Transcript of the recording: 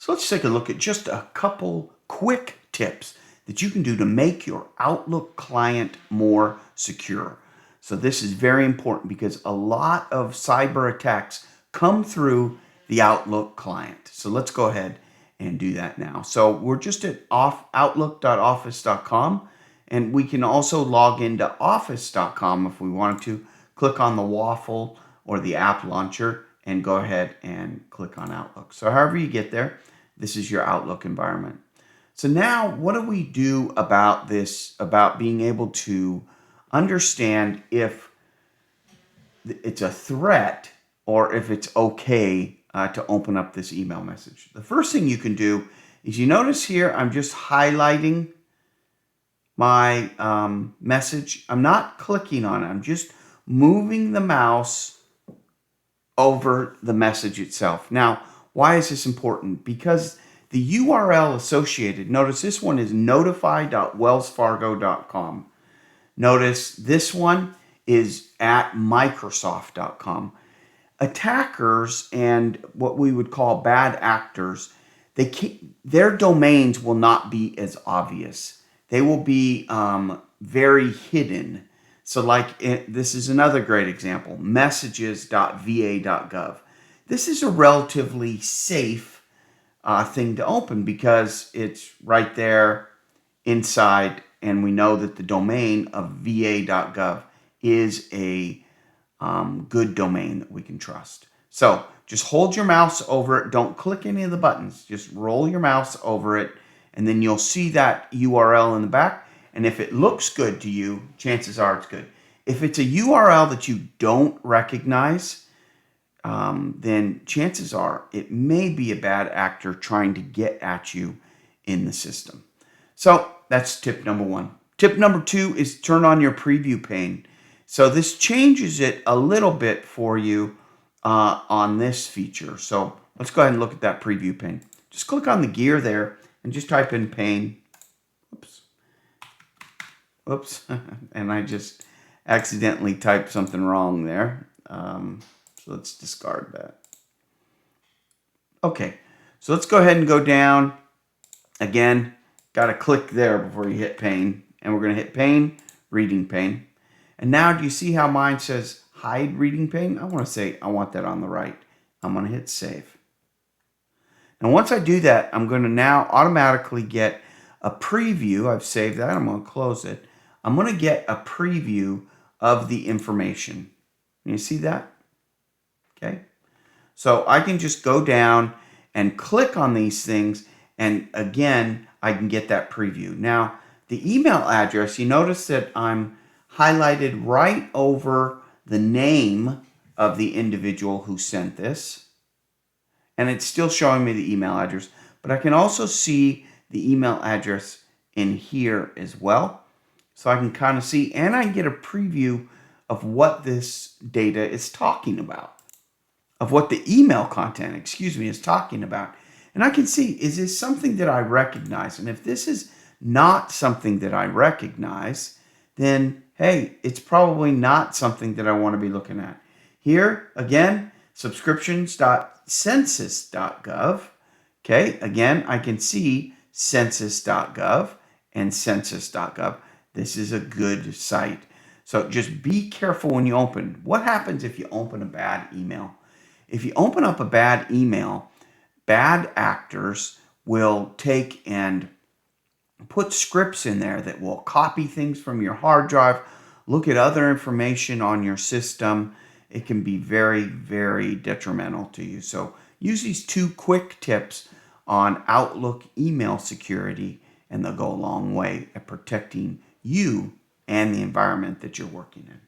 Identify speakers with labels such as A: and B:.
A: So let's take a look at just a couple quick tips that you can do to make your Outlook client more secure. So this is very important because a lot of cyber attacks come through the Outlook client. So let's go ahead and do that now. So we're just at outlook.office.com, and we can also log into office.com if we wanted to. Click on the waffle or the app launcher and go ahead and click on Outlook. So however you get there, this is your Outlook environment. So now what do we do about this, about being able to understand if it's a threat or if it's okay to open up this email message? The first thing you can do is, you notice here I'm just highlighting my message. I'm not clicking on it. I'm just moving the mouse over the message itself. Now, why is this important? Because the URL associated, notice this one is notify.wellsfargo.com. Notice this one is at microsoft.com. Attackers and what we would call bad actors, their domains will not be as obvious. They will be very hidden. So this is another great example, messages.va.gov. This is a relatively safe thing to open because it's right there inside, and we know that the domain of va.gov is a good domain that we can trust. So just hold your mouse over it. Don't click any of the buttons. Just roll your mouse over it, and then you'll see that URL in the back. And if it looks good to you, chances are it's good. If it's a URL that you don't recognize, then chances are it may be a bad actor trying to get at you in the system. So that's tip number one. Tip number two is turn on your preview pane. So this changes it a little bit for you on this feature. So let's go ahead and look at that preview pane. Just click on the gear there and just type in pane. Oops, and I just accidentally typed something wrong there. So let's discard that. Okay, so let's go ahead and go down. Again, got to click there before you hit pane. And we're going to hit pane, reading pane. And now do you see how mine says hide reading pane? I want to say I want that on the right. I'm going to hit save. And once I do that, I'm going to now automatically get a preview. I've saved that. I'm going to close it. I'm going to get a preview of the information. You see that? Okay. So I can just go down and click on these things, and again, I can get that preview. Now, the email address, you notice that I'm highlighted right over the name of the individual who sent this, and it's still showing me the email address, but I can also see the email address in here as well. So I can kind of see, and I can get a preview of what this data is talking about, of what the email content, is talking about. And I can see, is this something that I recognize? And if this is not something that I recognize, then, hey, it's probably not something that I want to be looking at. Here, again, subscriptions.census.gov. Okay, again, I can see census.gov and census.gov. This is a good site. So just be careful when you open. What happens if you open a bad email? If you open up a bad email, bad actors will take and put scripts in there that will copy things from your hard drive, look at other information on your system. It can be very, very detrimental to you. So use these two quick tips on Outlook email security, and they'll go a long way at protecting you and the environment that you're working in.